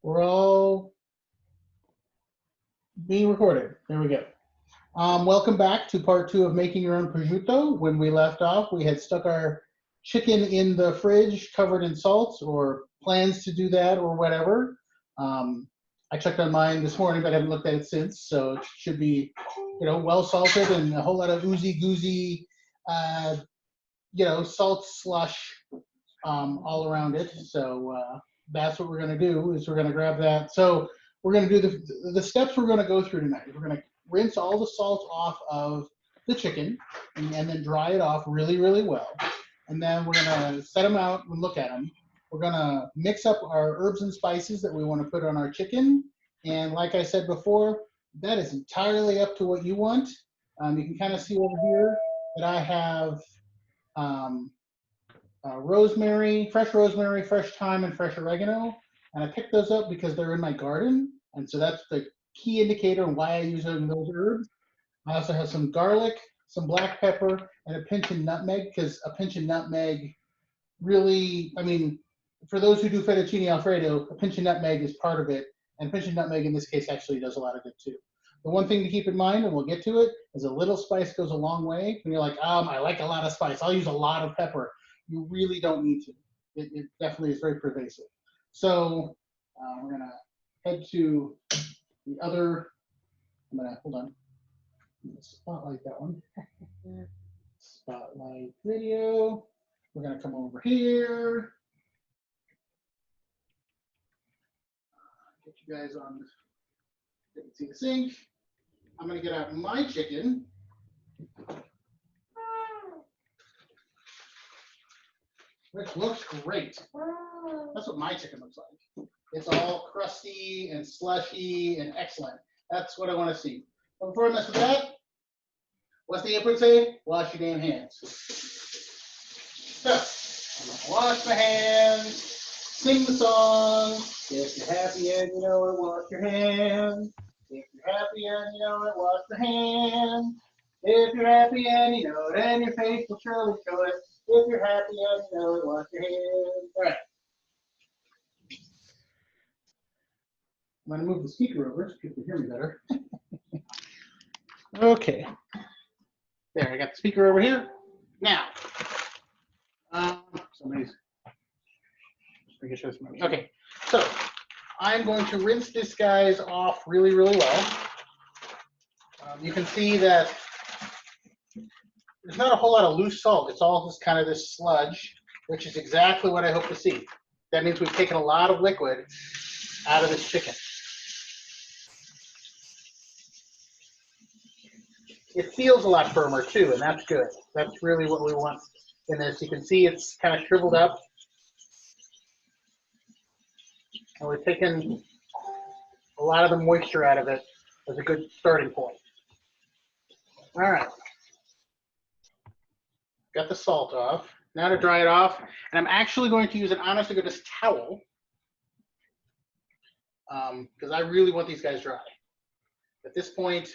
We're all being recorded. There we go. Welcome back to part 2 of making your own prosciutto. When we left off, we had stuck our chicken in the fridge covered in salt, or plans to do that, or whatever. I checked on mine this morning, but I haven't looked at it since, so it should be, well salted and a whole lot of oozy goozy, salt slush all around it. So that's what we're going to do, is we're going to grab that. So we're going to do the steps we're going to go through tonight. We're going to rinse all the salt off of the chicken and then dry it off really, really well. And then we're going to set them out and look at them. We're going to mix up our herbs and spices that we want to put on our chicken. And like I said before, that is entirely up to what you want. You can kind of see over here that I have rosemary, fresh thyme, and fresh oregano. And I picked those up because they're in my garden. And so that's the key indicator on why I use those herbs. I also have some garlic, some black pepper, and a pinch of nutmeg, because a pinch of nutmeg really, for those who do fettuccine Alfredo, a pinch of nutmeg is part of it. And a pinch of nutmeg in this case actually does a lot of good too. The one thing to keep in mind, and we'll get to it, is a little spice goes a long way. When you're like, I like a lot of spice, I'll use a lot of pepper. You really don't need to. It definitely is very pervasive. So we're gonna head to the other, hold on. I'm gonna spotlight that one. Spotlight video. We're gonna come over here. Get you guys on, you can see the sink. I'm gonna get out my chicken. Which looks great. That's what my chicken looks like. It's all crusty and slushy and excellent. That's what I want to see. But before I mess with that, what's the input say? Wash your damn hands. So, I'm gonna wash my hands, sing the song. If you're happy and you know it, wash your hands. If you're happy and you know it, wash your hands. If you're happy and you know it, and your face will surely show it. If you're happy and you know it, wash your hands. All right. I'm going to move the speaker over so people can hear me better. Okay. There, I got the speaker over here. Now, somebody's making sure it's moving. Okay, so I'm going to rinse this guys off really, really well. You can see that there's not a whole lot of loose salt. It's all just kind of this sludge, which is exactly what I hope to see. That means we've taken a lot of liquid out of this chicken. It feels a lot firmer too, and that's good. That's really what we want in this. You can see it's kind of shriveled up. And we've taken a lot of the moisture out of it as a good starting point. All right. Got the salt off. Now to dry it off, and I'm actually going to use an honest-to-goodness towel because I really want these guys dry. At this point,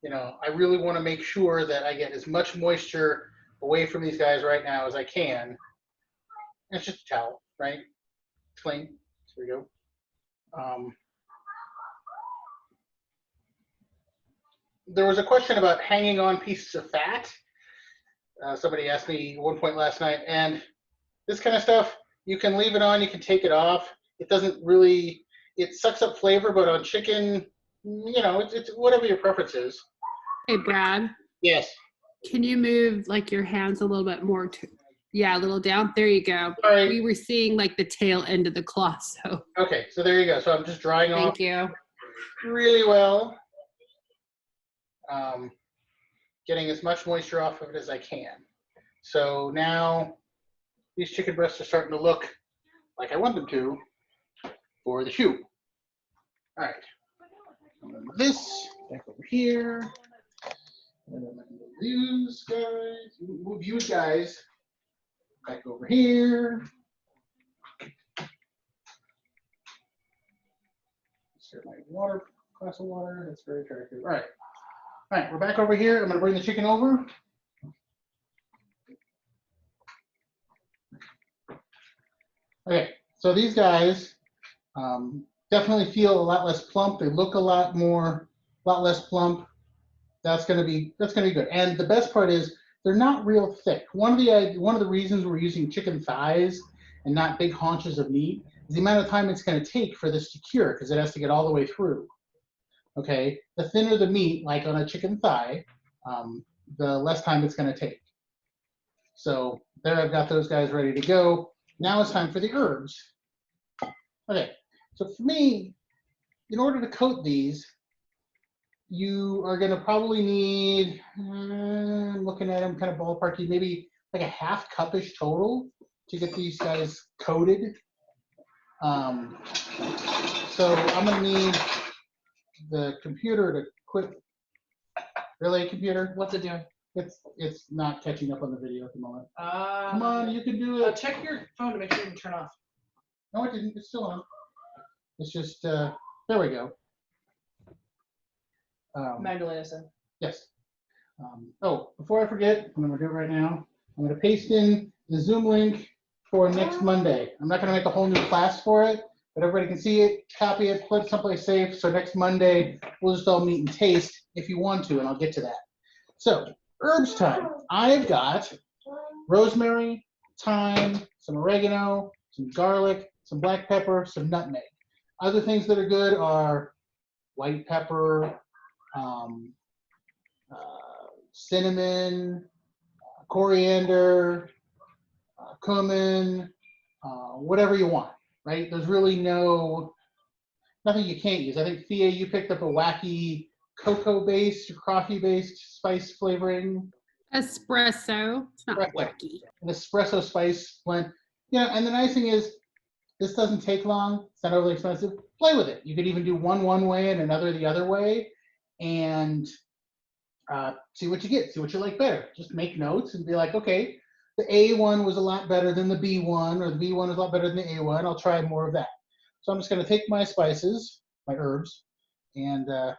I really want to make sure that I get as much moisture away from these guys right now as I can. And it's just a towel, right? It's clean. Here we go. There was a question about hanging on pieces of fat. Somebody asked me at one point last night, and this kind of stuff, you can leave it on, you can take it off. It doesn't really, it sucks up flavor, but on chicken, it's whatever your preference is. Hey, Brad. Yes. Can you move like your hands a little bit more a little down? There you go. Right. We were seeing like the tail end of the cloth, so. Okay, so there you go. So I'm just drying off. Thank you. Really well. Getting as much moisture off of it as I can. So now these chicken breasts are starting to look like I want them to for the shoe. All right. I'm gonna move this back over here. And then I'm gonna move you guys back over here. Insert my glass of water. That's very attractive. All right. All right, we're back over here. I'm going to bring the chicken over. Okay, so these guys, definitely feel a lot less plump. They look a lot less plump. That's gonna be good. And the best part is they're not real thick. One of the reasons we're using chicken thighs and not big haunches of meat is the amount of time it's gonna take for this to cure because it has to get all the way through. Okay, the thinner the meat, like on a chicken thigh, the less time it's gonna take. So there, I've got those guys ready to go. Now it's time for the herbs. Okay, so for me, in order to coat these, you are going to probably need, looking at them kind of ballparky, maybe like a half cupish total to get these guys coated. So I'm going to need the computer to quit. Really, computer? What's it doing? It's not catching up on the video at the moment. Come on, you can do it. Check your phone to make sure it didn't turn off. No, it didn't. It's still on. It's just, there we go. Magdalena said. Yes. Oh, before I forget, I'm going to do it right now. I'm going to paste in the Zoom link for next Monday. I'm not going to make a whole new class for it, but everybody can see it, copy it, put it someplace safe. So next Monday, we'll just all meet and taste if you want to, and I'll get to that. So, herbs time. I've got rosemary, thyme, some oregano, some garlic, some black pepper, some nutmeg. Other things that are good are white pepper, cinnamon, coriander, cumin, whatever you want, right? There's really nothing you can't use. I think, Thea, you picked up a wacky cocoa-based or coffee-based spice flavoring. Espresso. It's not Espresso. wacky. An espresso spice blend. Yeah, and the nice thing is, this doesn't take long. It's not overly expensive. Play with it. You could even do one way and another the other way, and see what you get. See what you like better. Just make notes and be like, okay, the A one was a lot better than the B one, or the B one was a lot better than the A one. I'll try more of that. So I'm just going to take my spices, my herbs, and I'm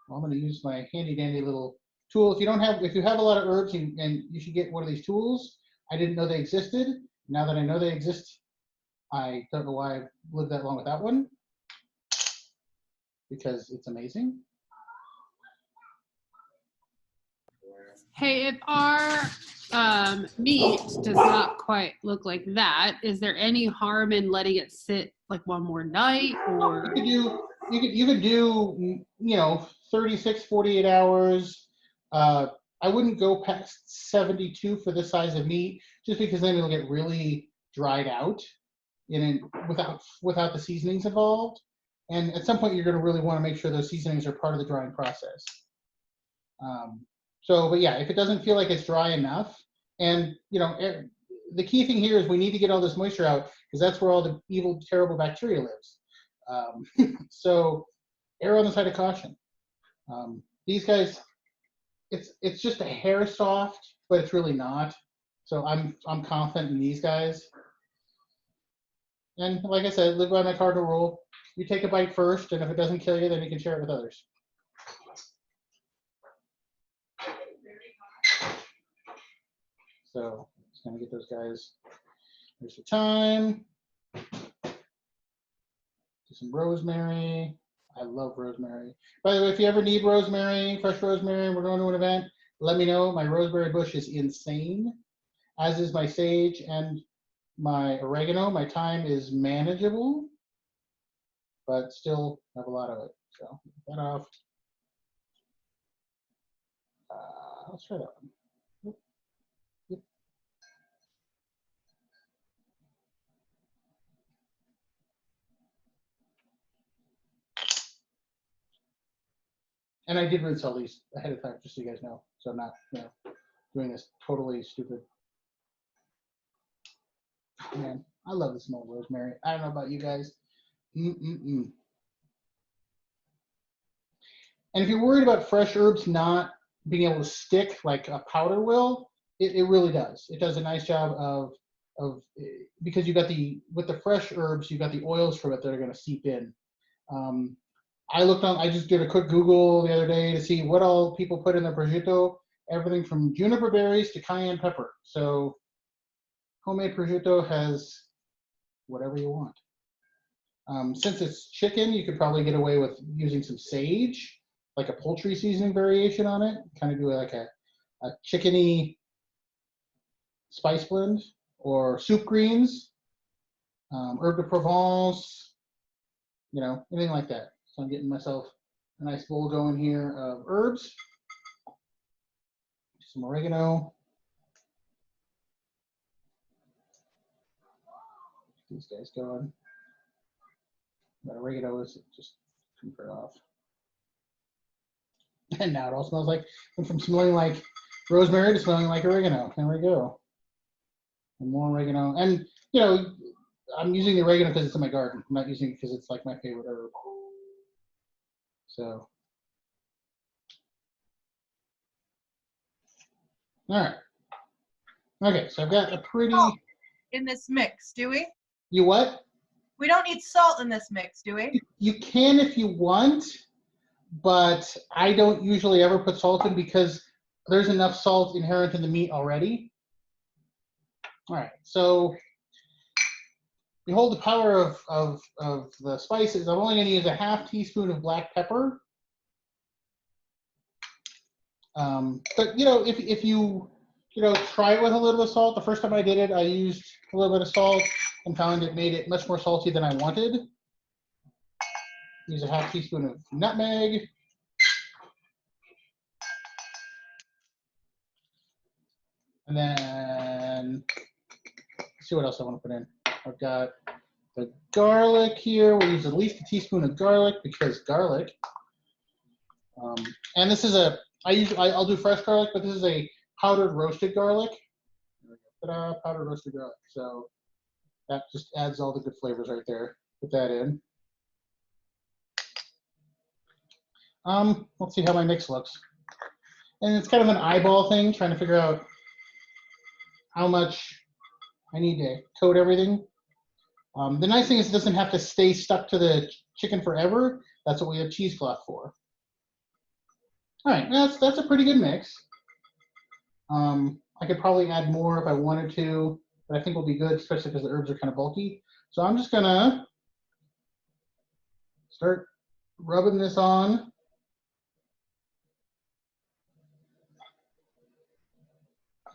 going to use my handy dandy little tool. If you have a lot of herbs, and you should get one of these tools. I didn't know they existed. Now that I know they exist, I don't know why I've lived that long without one, because it's amazing. Hey, if our meat does not quite look like that, is there any harm in letting it sit like one more night? Or You could do 36, 48 hours. I wouldn't go past 72 for this size of meat, just because then it'll get really dried out without the seasonings involved. And at some point, you're going to really want to make sure those seasonings are part of the drying process. But yeah, if it doesn't feel like it's dry enough, and the key thing here is we need to get all this moisture out, because that's where all the evil, terrible bacteria lives. So err on the side of caution. These guys, it's just a hair soft, but it's really not. So I'm confident in these guys. And like I said, live by my cardinal rule. You take a bite first, and if it doesn't kill you, then you can share it with others. So just gonna get those guys. There's the thyme. Do some rosemary. I love rosemary. By the way, if you ever need rosemary, fresh rosemary, and we're going to an event, let me know. My rosemary bush is insane, as is my sage and my oregano. My thyme is manageable, but still have a lot of it. So get that off. Let's try that one. Yep. And I did rinse all these ahead of time, just so you guys know. So I'm not, doing this totally stupid. Oh, man, I love the smell of rosemary. I don't know about you guys. And if you're worried about fresh herbs not being able to stick like a powder will, it really does. It does a nice job of because with the fresh herbs, you've got the oils from it that are going to seep in. I just did a quick Google the other day to see what all people put in their prosciutto, everything from juniper berries to cayenne pepper. So homemade prosciutto has whatever you want. Since it's chicken, you could probably get away with using some sage, like a poultry seasoning variation on it. Kind of do like a chickeny spice blend, or soup greens, herb de Provence, you know, anything like that. So I'm getting myself a nice bowl going here of herbs, some oregano. These guys going. That oregano is just super off. And now it all smells like, went from smelling like rosemary to smelling like oregano. There we go. And more oregano. And, you know, I'm using the oregano because it's in my garden. I'm not using it because it's like my favorite herb. So, all right. Okay, so I've got a pretty. In this mix, do we? You what? We don't need salt in this mix, do we? You can if you want, but I don't usually ever put salt in because there's enough salt inherent in the meat already. All right, so behold the power of the spices. I'm only going to use a half teaspoon of black pepper. But you know, if you try it with a little bit of salt. The first time I did it, I used a little bit of salt and found it made it much more salty than I wanted. Use a half teaspoon of nutmeg. And then, let's see what else I want to put in. I've got the garlic here. We'll use at least a teaspoon of garlic because garlic. And this is I'll do fresh garlic, but this is a powdered roasted garlic. Ta-da, powdered roasted garlic. So that just adds all the good flavors right there. Put that in. Let's see how my mix looks. And it's kind of an eyeball thing, trying to figure out how much I need to coat everything. The nice thing is it doesn't have to stay stuck to the chicken forever. That's what we have cheesecloth for. All right, that's a pretty good mix. I could probably add more if I wanted to, but I think we'll be good, especially because the herbs are kind of bulky. So I'm just gonna start rubbing this on.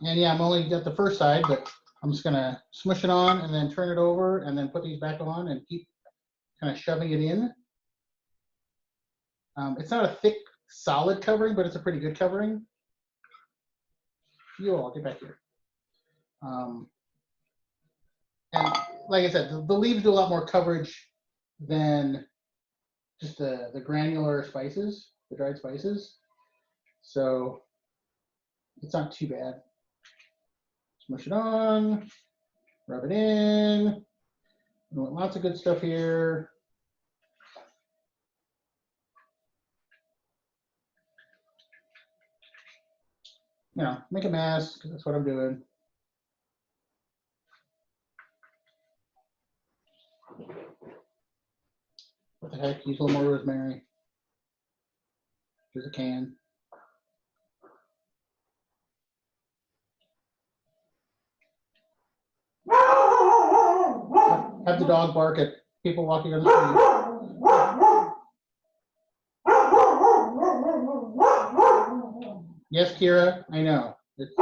And yeah, I'm only got the first side, but I'm just gonna smush it on and then turn it over and then put these back on and keep kind of shoving it in. It's not a thick, solid covering, but it's a pretty good covering. You all get back here. And like I said, the leaves do a lot more coverage than just the granular spices, the dried spices. So it's not too bad. Smush it on, rub it in. We want lots of good stuff here. You know, make a mess, because that's what I'm doing. What the heck, use a little more rosemary. Here's a can. Have the dog bark at people walking on the street. Yes, Kira, I know. It's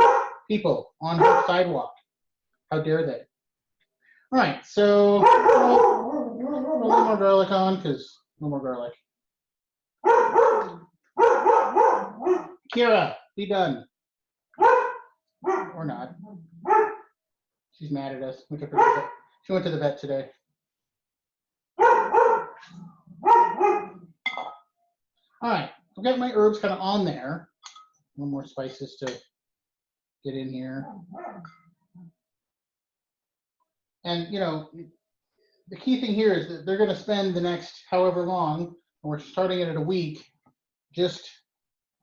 people on the sidewalk. How dare they? All right, so a little more garlic on, because no more garlic. Kira, be done. Or not. She's mad at us. She went to the vet today. All right, I've got my herbs kind of on there. One more spices to get in here. And, you know, the key thing here is that they're going to spend the next however long, and we're starting it at a week, just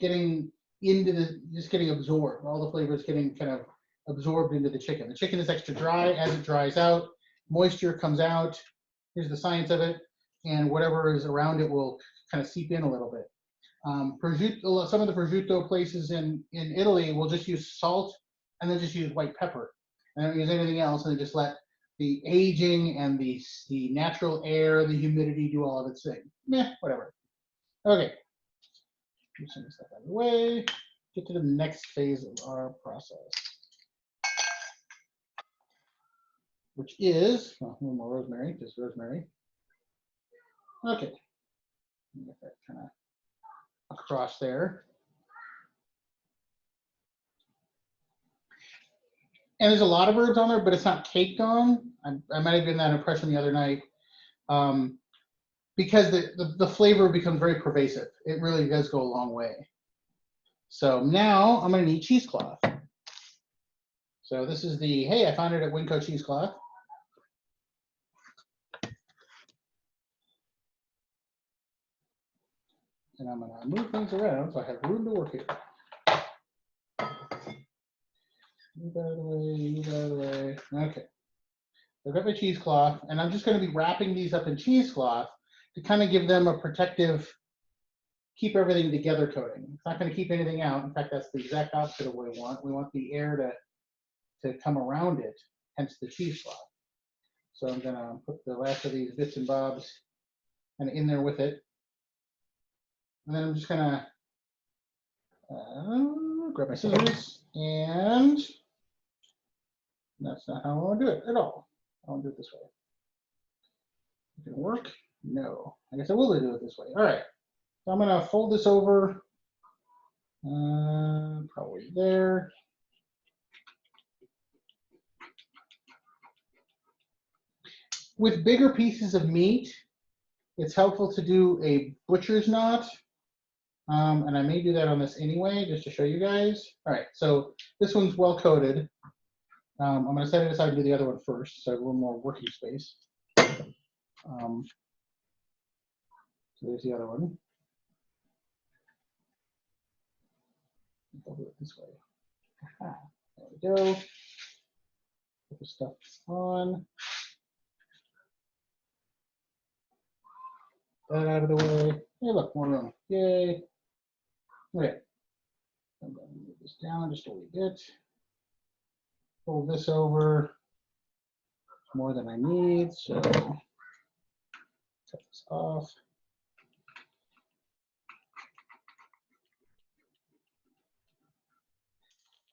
getting absorbed. All the flavors getting kind of absorbed into the chicken. The chicken is extra dry. As it dries out, moisture comes out. Here's the science of it. And whatever is around it will kind of seep in a little bit. Prosciutto, some of the prosciutto places in Italy will just use salt and then just use white pepper. And don't use anything else, and then just let the aging and the natural air, the humidity do all of its thing. Meh, whatever. Okay. Move some of this stuff out of the way. Get to the next phase of our process, which is, well, a little more rosemary, just rosemary. Okay. Get that kind of across there. And there's a lot of herbs on there, but it's not caked on. I might have given that impression the other night, because the flavor becomes very pervasive. It really does go a long way. So now I'm going to need cheesecloth. So this is the, hey, I found it at Winco cheesecloth. And I'm going to move things around so I have room to work here. Move out of the way, move out of the way. Okay. I've got my cheesecloth, and I'm just going to be wrapping these up in cheesecloth to kind of give them a protective, keep everything together coating. It's not going to keep anything out. In fact, that's the exact opposite of what we want. We want the air to come around it, hence the cheesecloth. So I'm going to put the last of these bits and bobs kind of in there with it. And then I'm just going to grab my scissors, and that's not how I want to do it at all. I want to do it this way. Is it going to work? No. I guess I will do it this way. All right. So I'm going to fold this over, probably there. With bigger pieces of meat, it's helpful to do a butcher's knot. And I may do that on this anyway, just to show you guys. All right, so this one's well coated. I'm going to set it aside and do the other one first, so I have a little more working space. So there's the other one. I'll do it this way. Aha, there we go. Put the stuff on. That out of the way. Hey, look, more room. Yay. Okay. I'm going to move this down just a wee bit. Fold this over. More than I need, so cut this off.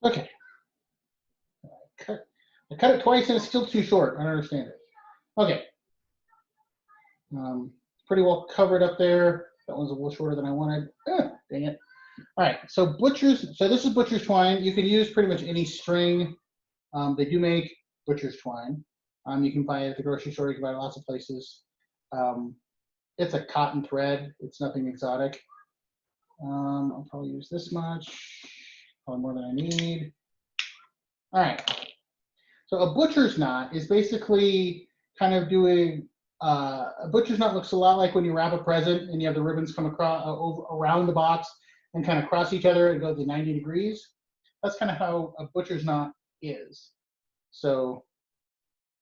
Okay. I cut it twice and it's still too short. I don't understand it. Okay. Pretty well covered up there. That one's a little shorter than I wanted. Dang it. All right. So this is butcher's twine. You can use pretty much any string. They do make butcher's twine. You can buy it at the grocery store. You can buy it lots of places. It's a cotton thread. It's nothing exotic. I'll probably use this much. Probably more than I need. All right. So a butcher's knot is basically kind of doing, a butcher's knot looks a lot like when you wrap a present and you have the ribbons come across around the box and kind of cross each other and go to 90 degrees. That's kind of how a butcher's knot is. So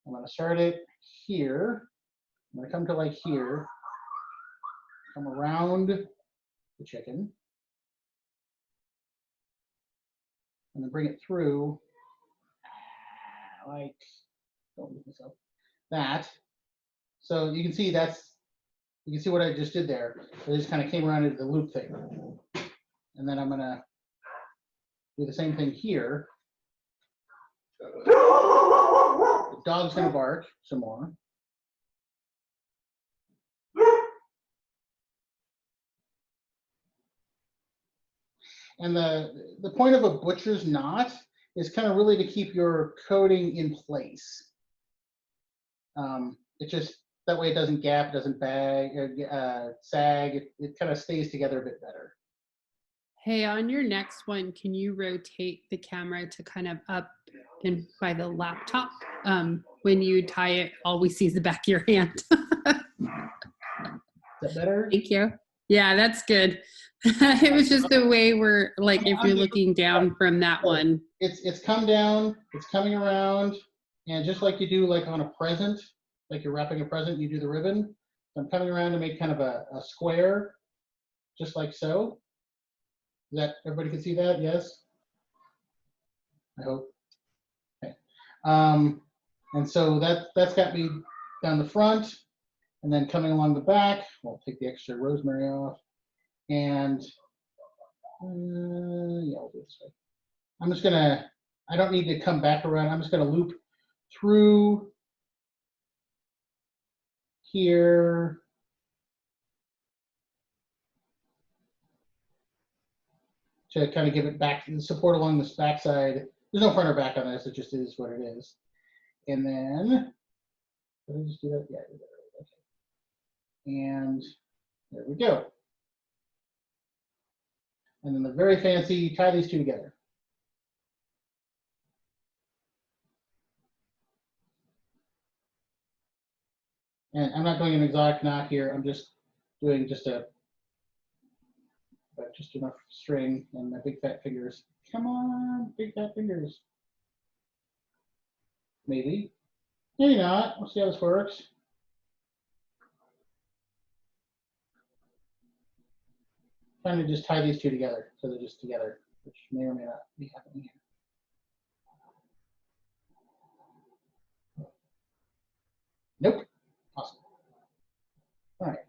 I'm going to start it here. I'm going to come to like here, come around the chicken, and then bring it through like, don't move myself, that. So you can see you can see what I just did there. I just kind of came around into the loop thing. And then I'm going to do the same thing here. The dog's going to bark some more. And the point of a butcher's knot is kind of really to keep your coating in place. It just, that way it doesn't gap, it doesn't sag, it kind of stays together a bit better. Hey, on your next one, can you rotate the camera to kind of up and by the laptop? When you tie it, all we see is the back of your hand. Is that better? Thank you. Yeah, that's good. It was just the way we're like, if you're looking down from that one. It's come down, it's coming around, and just like you do like on a present, like you're wrapping a present, you do the ribbon. So I'm coming around to make kind of a square, just like so. That everybody can see that? Yes? I hope. Okay. And so that's got me down the front, and then coming along the back, we'll take the extra rosemary off, and yeah, we'll do it this way. I'm just gonna, I don't need to come back around. I'm just gonna loop through here. To kind of give it back support along this backside. There's no front or back on this. It just is what it is. And then, did I just do that? Yeah, I did that. Okay. And there we go. And then the very fancy, tie these two together. And I'm not doing an exotic knot here. I'm just doing just enough string and my big fat fingers. Come on, big fat fingers. Maybe. Maybe not. We'll see how this works. Trying to just tie these two together so they're just together, which may or may not be happening here. Nope. Awesome. All right.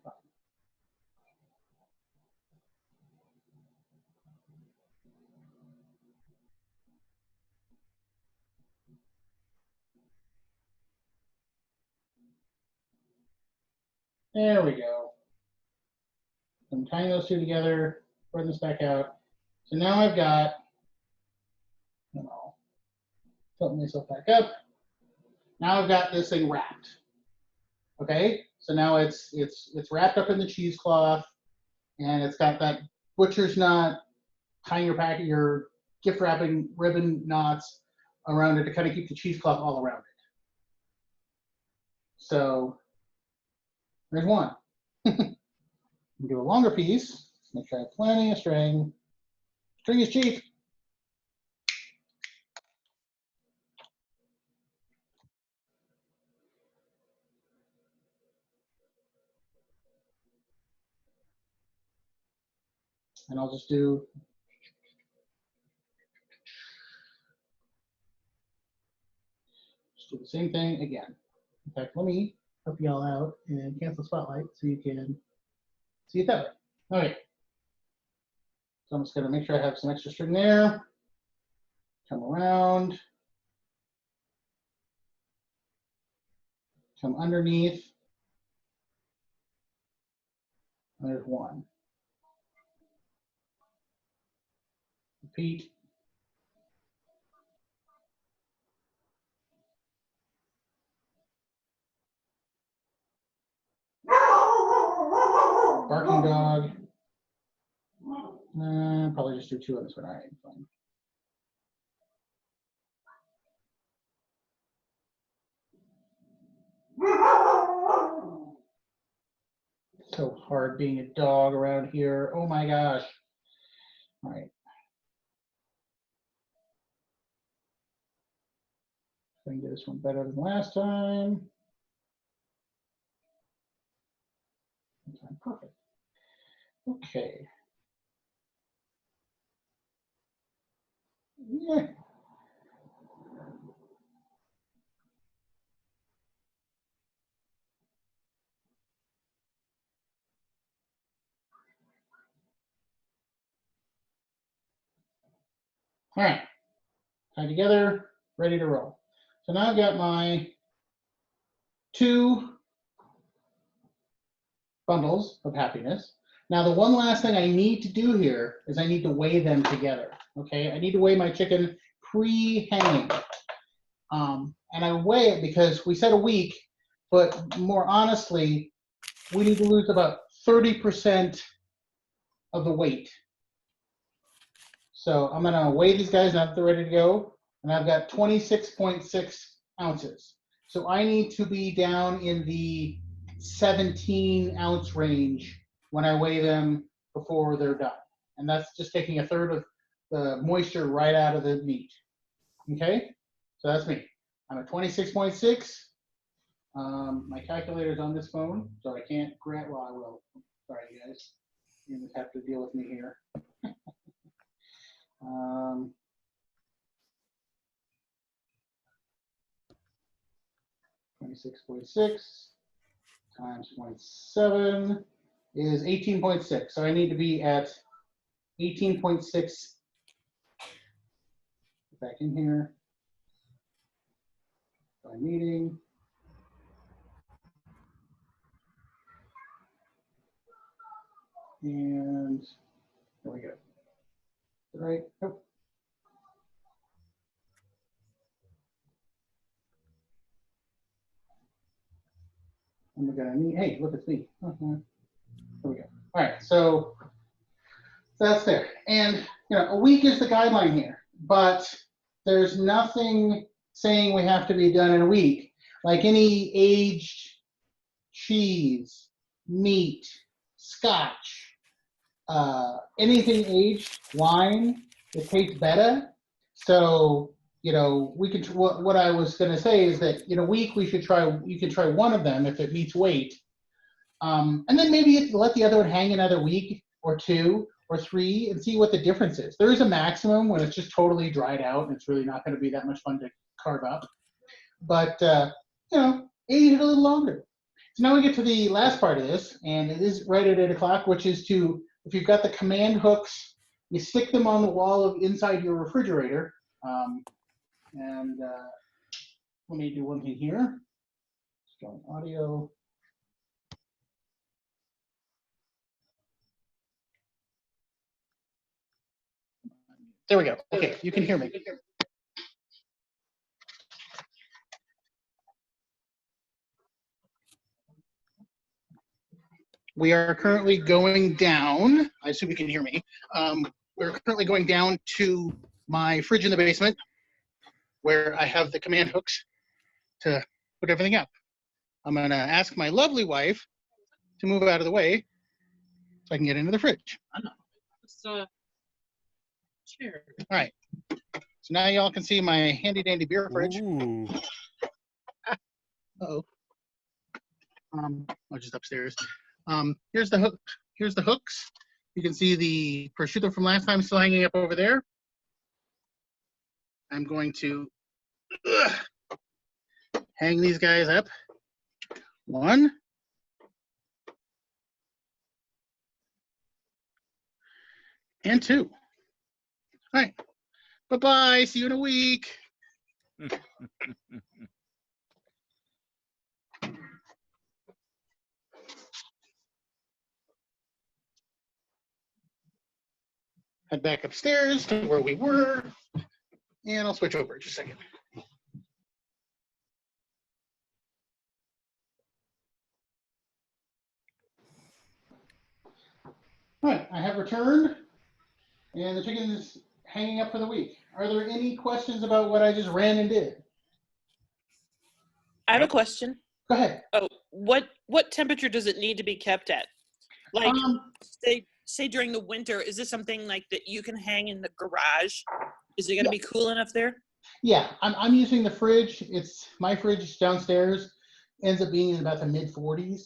There we go. I'm tying those two together, spreading this back out. So now I've got, tilting myself back up. Now I've got this thing wrapped. Okay, so now it's wrapped up in the cheesecloth, and it's got that butcher's knot, tying your gift wrapping ribbon knots around it to kind of keep the cheesecloth all around it. So there's one. Do a longer piece. Make sure I have plenty of string. String is cheap. And I'll just do the same thing again. In fact, let me help you all out and cancel spotlight so you can see it that way. All right. So I'm just going to make sure I have some extra string there. Come around. Come underneath. And there's one. Repeat. Barking dog. Probably just do two on this one. All right, fine. So hard being a dog around here. Oh my gosh. All right. I can get this one better than last time. Perfect. Okay. Yeah. All right. Tied together, ready to roll. So now I've got my two bundles of happiness. Now the one last thing I need to do here is I need to weigh them together. Okay, I need to weigh my chicken pre-hanging. And I weigh it because we said a week, but more honestly, we need to lose about 30% of the weight. So I'm gonna weigh these guys now that they're ready to go, and I've got 26.6 ounces. So I need to be down in the 17-ounce range when I weigh them before they're done. And that's just taking a third of the moisture right out of the meat. Okay, so that's me. I'm at 26.6. My calculator's on this phone, so I can't grab, well, I will. Sorry, you guys. You just have to deal with me here. 26.6 times 0.7 is 18.6. So I need to be at 18.6. Back in here. By meeting. And there we go. Right. Nope. And we're gonna need, hey, look, it's me. There we go. All right, so that's there. And a week is the guideline here, but there's nothing saying we have to be done in a week. Like any aged cheese, meat, scotch, anything aged, wine, it tastes better. So, we could, what I was going to say is that in a week we should try, you can try one of them if it meets weight. And then maybe let the other one hang another week or 2 or 3 and see what the difference is. There is a maximum when it's just totally dried out and it's really not going to be that much fun to carve up. But, age it a little longer. So now we get to the last part of this, and it is right at 8 o'clock, which is to, if you've got the command hooks, you stick them on the wall of inside your refrigerator. Let me do one thing here. Strong audio. There we go. Okay, you can hear me. We are currently going down. I assume you can hear me. We're currently going down to my fridge in the basement where I have the command hooks to put everything up. I'm going to ask my lovely wife to move out of the way so I can get into the fridge. Chair. All right. So now y'all can see my handy dandy beer fridge. Ooh. Uh-oh. Just upstairs. Here's the hook. Here's the hooks. You can see the prosciutto from last time still hanging up over there. I'm going to hang these guys up. 1. And 2. All right. Bye-bye. See you in a week. Head back upstairs to where we were. And I'll switch over just a second. All right, I have returned, and the chicken is hanging up for the week. Are there any questions about what I just ran and did? I have a question. Go ahead. Oh, what temperature does it need to be kept at? Like, say during the winter, is this something like that you can hang in the garage? Is it going to be cool enough there? Yeah, I'm using the fridge. It's my fridge downstairs. Ends up being in about the mid 40s,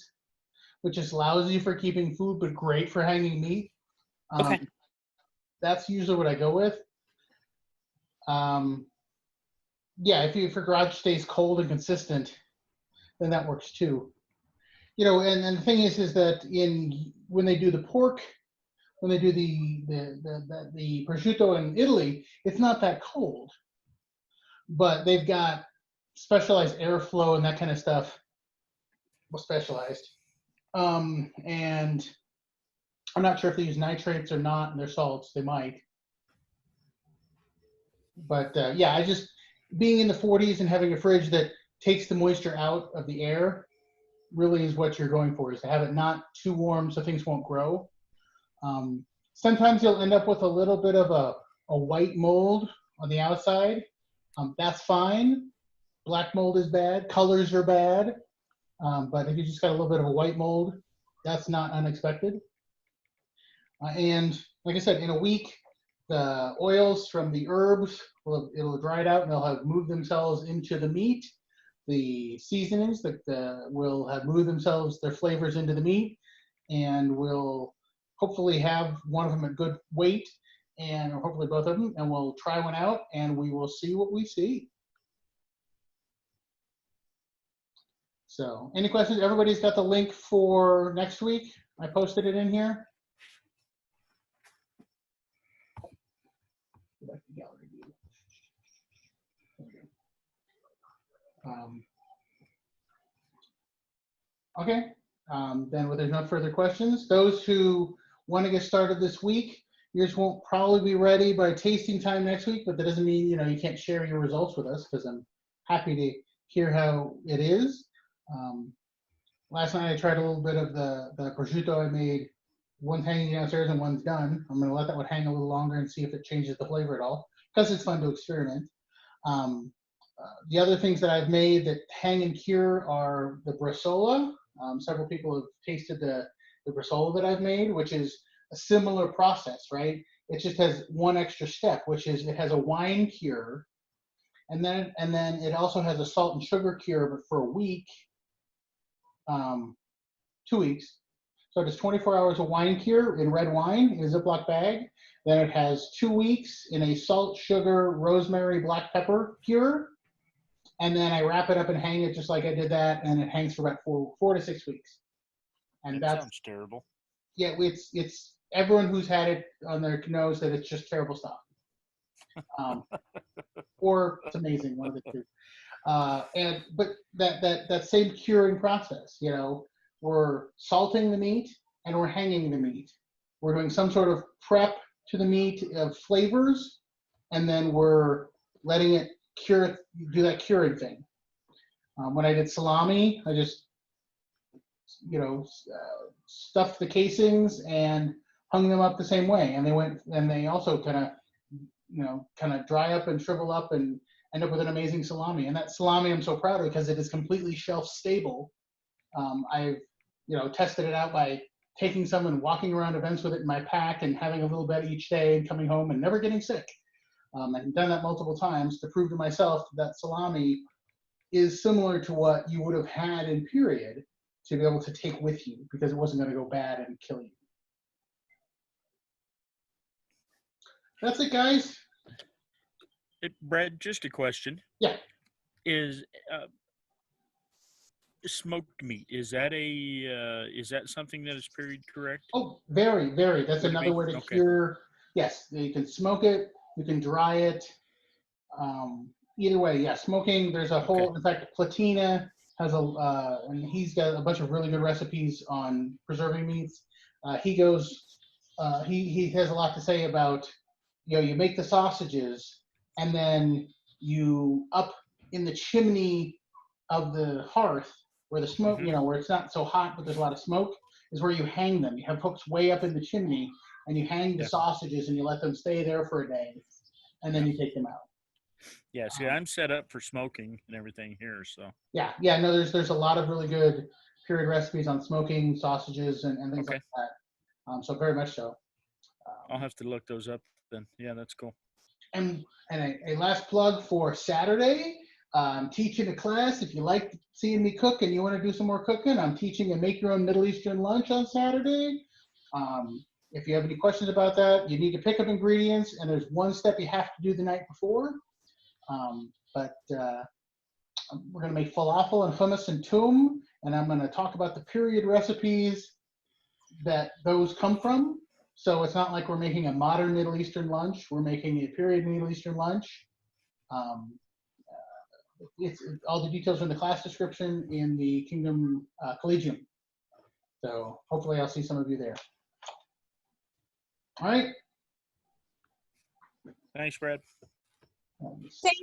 which is lousy for keeping food, but great for hanging meat. Okay. That's usually what I go with. Yeah, if your garage stays cold and consistent, then that works too. And the thing is that when they do the pork, when they do the prosciutto in Italy, it's not that cold, but they've got specialized airflow and that kind of stuff. Well, specialized. And I'm not sure if they use nitrates or not in their salts. They might. But yeah, I just, being in the 40s and having a fridge that takes the moisture out of the air really is what you're going for, is to have it not too warm so things won't grow. Sometimes you'll end up with a little bit of a white mold on the outside. That's fine. Black mold is bad. Colors are bad. But if you just got a little bit of a white mold, that's not unexpected. And like I said, in a week, the oils from the herbs, it'll dry it out and they'll have moved themselves into the meat. The seasonings will have moved themselves, their flavors into the meat, and we'll hopefully have one of them at good weight, and hopefully both of them, and we'll try one out and we will see what we see. So any questions? Everybody's got the link for next week. I posted it in here. Go back to gallery view. There we go. Okay, then with there's no further questions, those who want to get started this week, yours won't probably be ready by tasting time next week, but that doesn't mean, you know, you can't share your results with us, because I'm happy to hear how it is. Last night I tried a little bit of the prosciutto I made. One's hanging downstairs and one's done. I'm going to let that one hang a little longer and see if it changes the flavor at all, because it's fun to experiment. The other things that I've made that hang and cure are the bresaola. Several people have tasted the bresaola that I've made, which is a similar process, right? It just has one extra step, which is it has a wine cure, and then it also has a salt and sugar cure, but for a week, 2 weeks. So it has 24 hours of wine cure in red wine in a Ziploc bag. Then it has 2 weeks in a salt, sugar, rosemary, black pepper cure. And then I wrap it up and hang it just like I did that, and it hangs for about 4 to 6 weeks. And That sounds terrible. yeah, it's everyone who's had it on their knows that it's just terrible stuff. Or it's amazing, one of the two. But that same curing process, you know, we're salting the meat and we're hanging the meat. We're doing some sort of prep to the meat of flavors, and then we're letting it cure, do that curing thing. When I did salami, I just, you know, stuffed the casings and hung them up the same way, and they also kind of, you know, kind of dry up and shrivel up and end up with an amazing salami. And that salami I'm so proud of because it is completely shelf stable. I've, you know, tested it out by taking some and walking around events with it in my pack and having a little bit each day and coming home and never getting sick. I've done that multiple times to prove to myself that salami is similar to what you would have had in period to be able to take with you, because it wasn't going to go bad and kill you. That's it, guys. Brad, just a question. Yeah. Is smoked meat, is that something that is period correct? Oh, very, very. That's Smoked another meat? way to Okay. cure. Yes, you can smoke it, you can dry it. Either way, yeah, smoking, there's a whole, in fact, Platina has and he's got a bunch of really good recipes on preserving meats. He has a lot to say about, you know, you make the sausages and then you up in the chimney of the hearth where the smoke, you know, where it's not so hot, but there's a lot of smoke, is where you hang them. You have hooks way up in the chimney and you hang the Yeah. sausages and you let them stay there for a day and then you take them out. Yeah, see, I'm set up for smoking and everything here, so. Yeah, no, there's a lot of really good period recipes on smoking sausages and things like that. So very much so. I'll have to look those up then. Yeah, that's cool. And a last plug for Saturday. I'm teaching a class. If you like seeing me cook and you want to do some more cooking, I'm teaching a make your own Middle Eastern lunch on Saturday. If you have any questions about that, you need to pick up ingredients, and there's one step you have to do the night before. We're going to make falafel and hummus and toum, and I'm going to talk about the period recipes that those come from. So it's not like we're making a modern Middle Eastern lunch. We're making a period Middle Eastern lunch. It's all the details are in the class description in the Kingdom Collegium. So hopefully I'll see some of you there. All right. Thanks, Brad. Thank